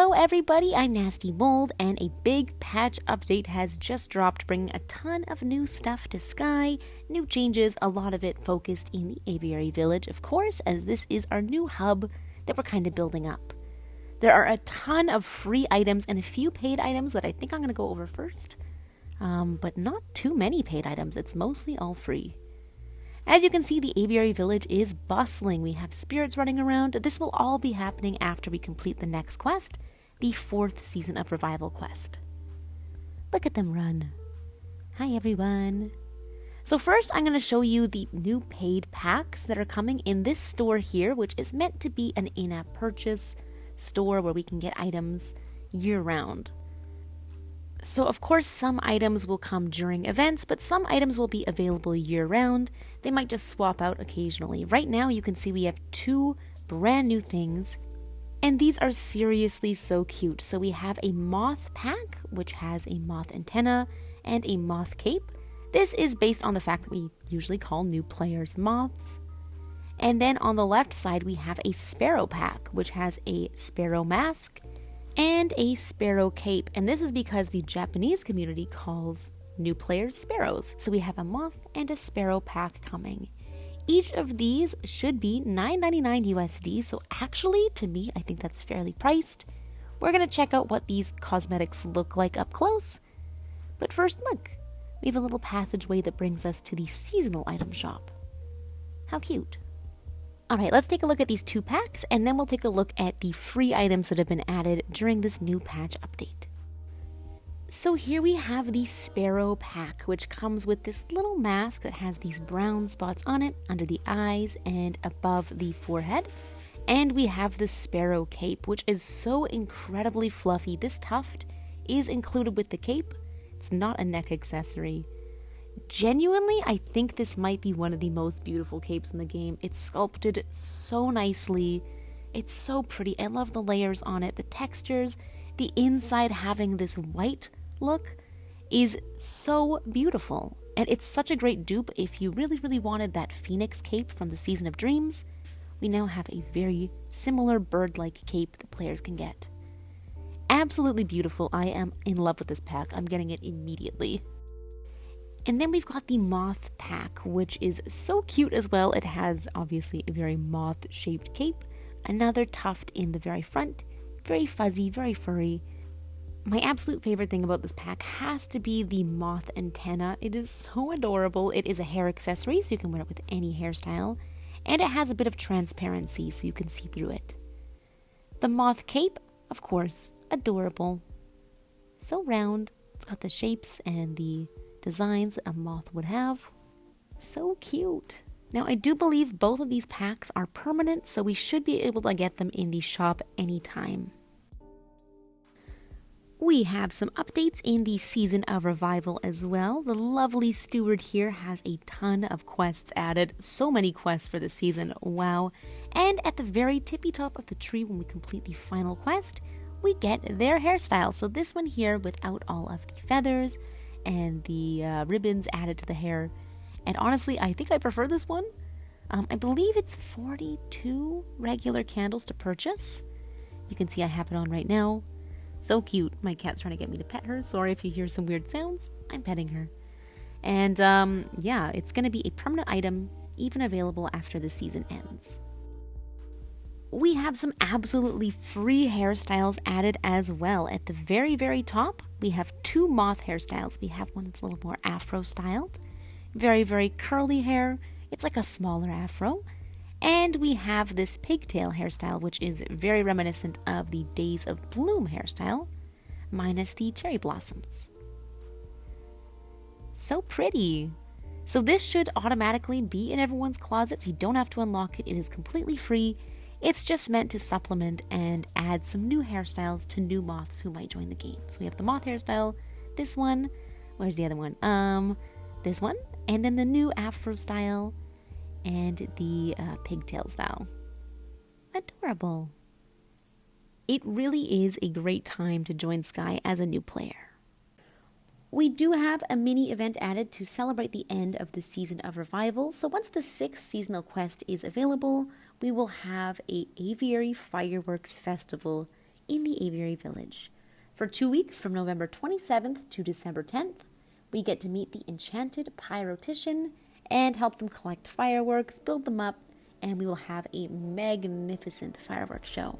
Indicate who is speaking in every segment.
Speaker 1: Hello everybody, I'm Nasty Mold, and a big patch update has just dropped, bringing a ton of new stuff to Sky, new changes, a lot of it focused in the Aviary Village, of course, as this is our new hub that we're kind of building up. There are a ton of free items and a few paid items that I think I'm going to go over first, but not too many paid items, it's mostly all free. As you can see, the Aviary Village is bustling. We have spirits running around. This will all be happening after we complete the next quest, the 4th Season of Revival quest. Look at them run. Hi everyone. So first I'm going to show you the new paid packs that are coming in this store here, which is meant to be an in-app purchase store where we can get items year-round. So of course some items will come during events, but some items will be available year-round. They might just swap out occasionally. Right now you can see we have 2 brand new things, and these are seriously so cute. So we have a Moth Pack, which has a moth antenna and a moth cape. This is based on the fact that we usually call new players moths. And then on the left side we have a Sparrow Pack, which has a sparrow mask and a sparrow cape, and this is because the Japanese community calls new players sparrows. So we have a moth and a sparrow pack coming. Each of these should be $9.99 USD, so actually, to me, I think that's fairly priced. We're going to check out what these cosmetics look like up close. But first, look, we have a little passageway that brings us to the seasonal item shop. How cute. Alright, let's take a look at these 2 packs, and then we'll take a look at the free items that have been added during this new patch update. So here we have the Sparrow Pack, which comes with this little mask that has these brown spots on it, under the eyes and above the forehead. And we have the Sparrow Cape, which is so incredibly fluffy. This tuft is included with the cape. It's not a neck accessory. Genuinely, I think this might be one of the most beautiful capes in the game. It's sculpted so nicely. It's so pretty. I love the layers on it, the textures. The inside having this white look is so beautiful. And it's such a great dupe if you really, really wanted that Phoenix cape from the Season of Dreams. We now have a very similar bird-like cape that players can get. Absolutely beautiful. I am in love with this pack. I'm getting it immediately. And then we've got the Moth Pack, which is so cute as well. It has obviously a very moth-shaped cape, another tuft in the very front, very fuzzy, very furry. My absolute favorite thing about this pack has to be the moth antenna. It is so adorable. It is a hair accessory, so you can wear it with any hairstyle, and it has a bit of transparency, so you can see through it. The moth cape, of course, adorable. So round. It's got the shapes and the designs that a moth would have. So cute. Now I do believe both of these packs are permanent, so we should be able to get them in the shop anytime. We have some updates in the Season of Revival as well. The lovely steward here has a ton of quests added. So many quests for the season, wow. And at the very tippy top of the tree, when we complete the final quest, we get their hairstyle. So this one here without all of the feathers and the ribbons added to the hair. And honestly, I think I prefer this one. I believe it's 42 regular candles to purchase. You can see I have it on right now. So cute. My cat's trying to get me to pet her. Sorry if you hear some weird sounds. I'm petting her. And yeah, it's going to be a permanent item, even available after the season ends. We have some absolutely free hairstyles added as well. At the very, very top, we have 2 moth hairstyles. We have one that's a little more afro styled. Very, very curly hair. It's like a smaller afro. And we have this pigtail hairstyle, which is very reminiscent of the Days of Bloom hairstyle, minus the cherry blossoms. So pretty. So this should automatically be in everyone's closet, so you don't have to unlock it. It is completely free. It's just meant to supplement and add some new hairstyles to new moths who might join the game. So we have the moth hairstyle, this one, where's the other one? This one, and then the new afro style, and the pigtail style. Adorable. It really is a great time to join Sky as a new player. We do have a mini event added to celebrate the end of the Season of Revival. So once the 6th seasonal quest is available, we will have a Aviary Fireworks Festival in the Aviary Village. For 2 weeks from November 27th to December 10th, we get to meet the enchanted pyrotician and help them collect fireworks, build them up, and we will have a magnificent fireworks show.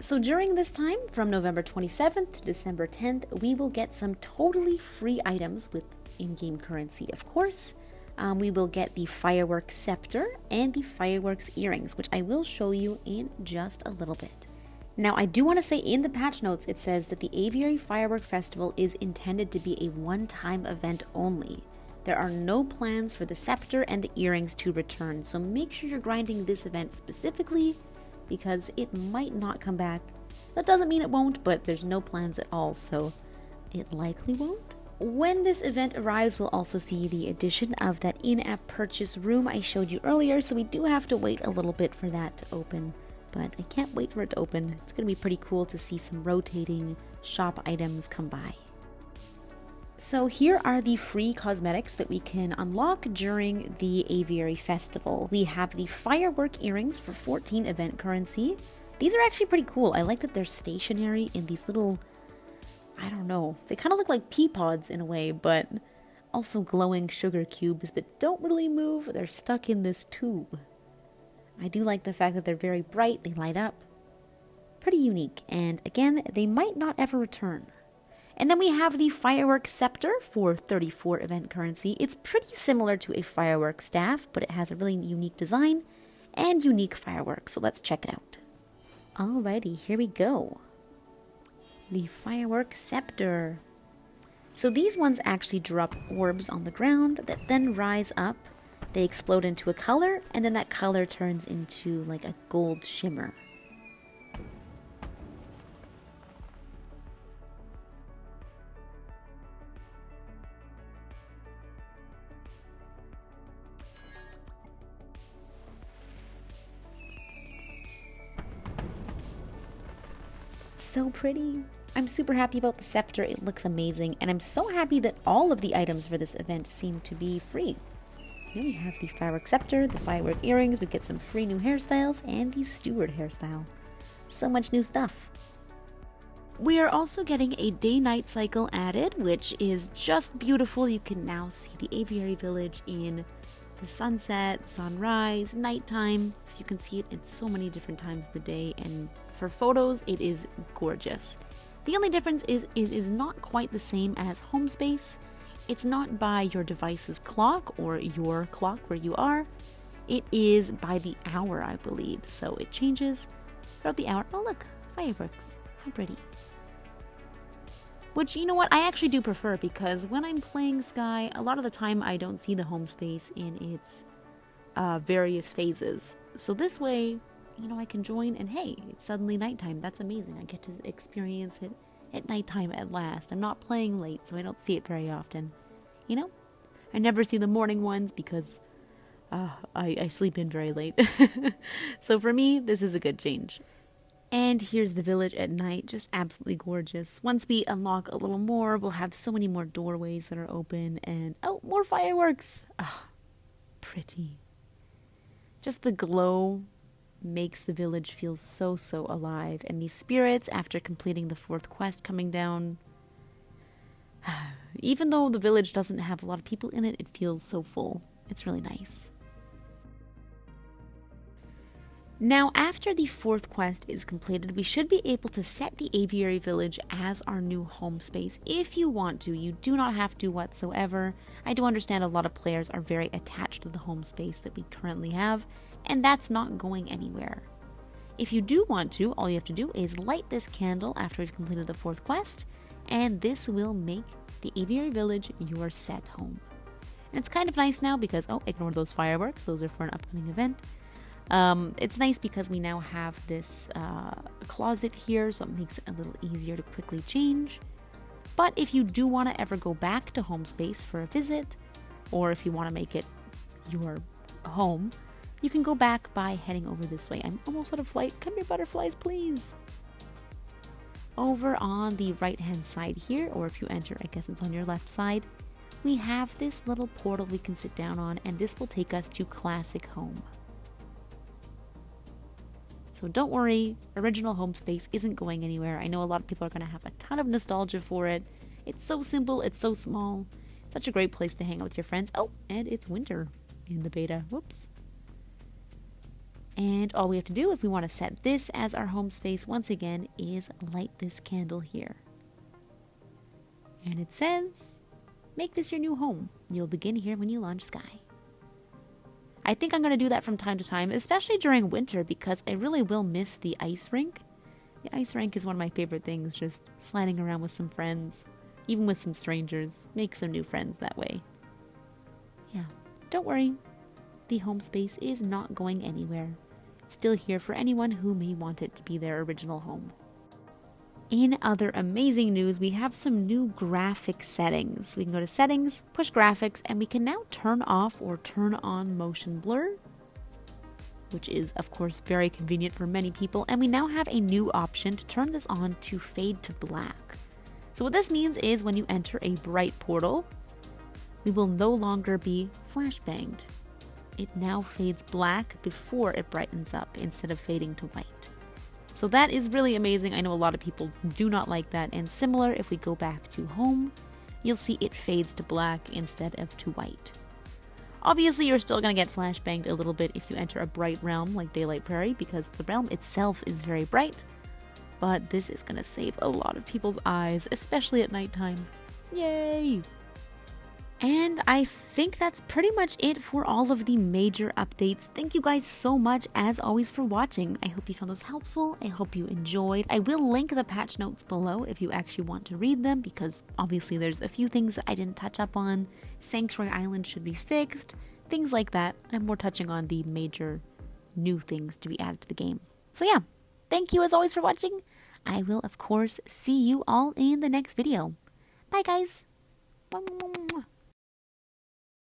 Speaker 1: So during this time, from November 27th to December 10th, we will get some totally free items with in-game currency, of course. We will get the fireworks scepter and the fireworks earrings, which I will show you in just a little bit. Now, I do want to say in the patch notes, it says that the Aviary Firework Festival is intended to be a one-time event only. There are no plans for the scepter and the earrings to return, so make sure you're grinding this event specifically, because it might not come back. That doesn't mean it won't, but there's no plans at all, so it likely won't. When this event arrives, we'll also see the addition of that in-app purchase room I showed you earlier, so we do have to wait a little bit for that to open, but I can't wait for it to open. It's going to be pretty cool to see some rotating shop items come by. So here are the free cosmetics that we can unlock during the Aviary Festival. We have the firework earrings for 14 event currency. These are actually pretty cool. I like that they're stationary in these little, I don't know, they kind of look like pea pods in a way, but also glowing sugar cubes that don't really move. They're stuck in this tube. I do like the fact that they're very bright, they light up. Pretty unique, and again, they might not ever return. And then we have the fireworks scepter for 34 event currency. It's pretty similar to a fireworks staff, but it has a really unique design and unique fireworks, so let's check it out. Alrighty, here we go. The fireworks scepter. So these ones actually drop orbs on the ground that then rise up. They explode into a color, and then that color turns into like a gold shimmer. So pretty. I'm super happy about the scepter. It looks amazing, and I'm so happy that all of the items for this event seem to be free. Here we have the fireworks scepter, the firework earrings, we get some free new hairstyles, and the steward hairstyle. So much new stuff. We are also getting a day-night cycle added, which is just beautiful. You can now see the Aviary Village in the sunset, sunrise, nighttime, so you can see it at so many different times of the day, and for photos it is gorgeous. The only difference is it is not quite the same as home space. It's not by your device's clock or your clock where you are. It is by the hour, I believe, so it changes throughout the hour. Oh look, fireworks, how pretty. Which, you know what, I actually do prefer, because when I'm playing Sky, a lot of the time I don't see the home space in its various phases. So this way, you know, I can join and hey, it's suddenly nighttime. That's amazing. I get to experience it at nighttime at last. I'm not playing late, so I don't see it very often. You know, I never see the morning ones because I sleep in very late. So for me, this is a good change. And here's the village at night, just absolutely gorgeous. Once we unlock a little more, we'll have so many more doorways that are open, and oh, more fireworks! Ah, pretty. Just the glow makes the village feel so, so alive. And these spirits, after completing the 4th quest coming down, even though the village doesn't have a lot of people in it, it feels so full. It's really nice. Now, after the 4th quest is completed, we should be able to set the Aviary Village as our new home space if you want to. You do not have to whatsoever. I do understand a lot of players are very attached to the home space that we currently have, and that's not going anywhere. If you do want to, all you have to do is light this candle after we've completed the 4th quest, and this will make the Aviary Village your set home. And it's kind of nice now because, oh, ignore those fireworks. Those are for an upcoming event. It's nice because we now have this closet here, so it makes it a little easier to quickly change. But if you do want to ever go back to home space for a visit, or if you want to make it your home, you can go back by heading over this way. I'm almost out of flight. Come here, butterflies, please. Over on the right-hand side here, or if you enter, I guess it's on your left side, we have this little portal we can sit down on, and this will take us to Classic Home. So don't worry, original home space isn't going anywhere. I know a lot of people are going to have a ton of nostalgia for it. It's so simple, it's so small. Such a great place to hang out with your friends. Oh, and it's winter in the beta. Whoops. And all we have to do if we want to set this as our home space once again is light this candle here. And it says, make this your new home. You'll begin here when you launch Sky. I think I'm going to do that from time to time, especially during winter, because I really will miss the ice rink. The ice rink is one of my favorite things, just sliding around with some friends, even with some strangers. Make some new friends that way. Yeah, don't worry. The home space is not going anywhere. It's still here for anyone who may want it to be their original home. In other amazing news, we have some new graphic settings. We can go to settings, push graphics, and we can now turn off or turn on motion blur, which is of course very convenient for many people. And we now have a new option to turn this on to fade to black. So what this means is when you enter a bright portal, we will no longer be flashbanged. It now fades black before it brightens up instead of fading to white. So that is really amazing. I know a lot of people do not like that. And similar, if we go back to home, you'll see it fades to black instead of to white. Obviously, you're still going to get flashbanged a little bit if you enter a bright realm like Daylight Prairie, because the realm itself is very bright. But this is going to save a lot of people's eyes, especially at nighttime. Yay! And I think that's pretty much it for all of the major updates. Thank you guys so much, as always, for watching. I hope you found this helpful. I hope you enjoyed. I will link the patch notes below if you actually want to read them, because obviously there's a few things that I didn't touch up on. Sanctuary Island should be fixed. Things like that. I'm more touching on the major new things to be added to the game. So yeah, thank you as always for watching. I will, of course, see you all in the next video. Bye, guys. Mwah, mwah, mwah.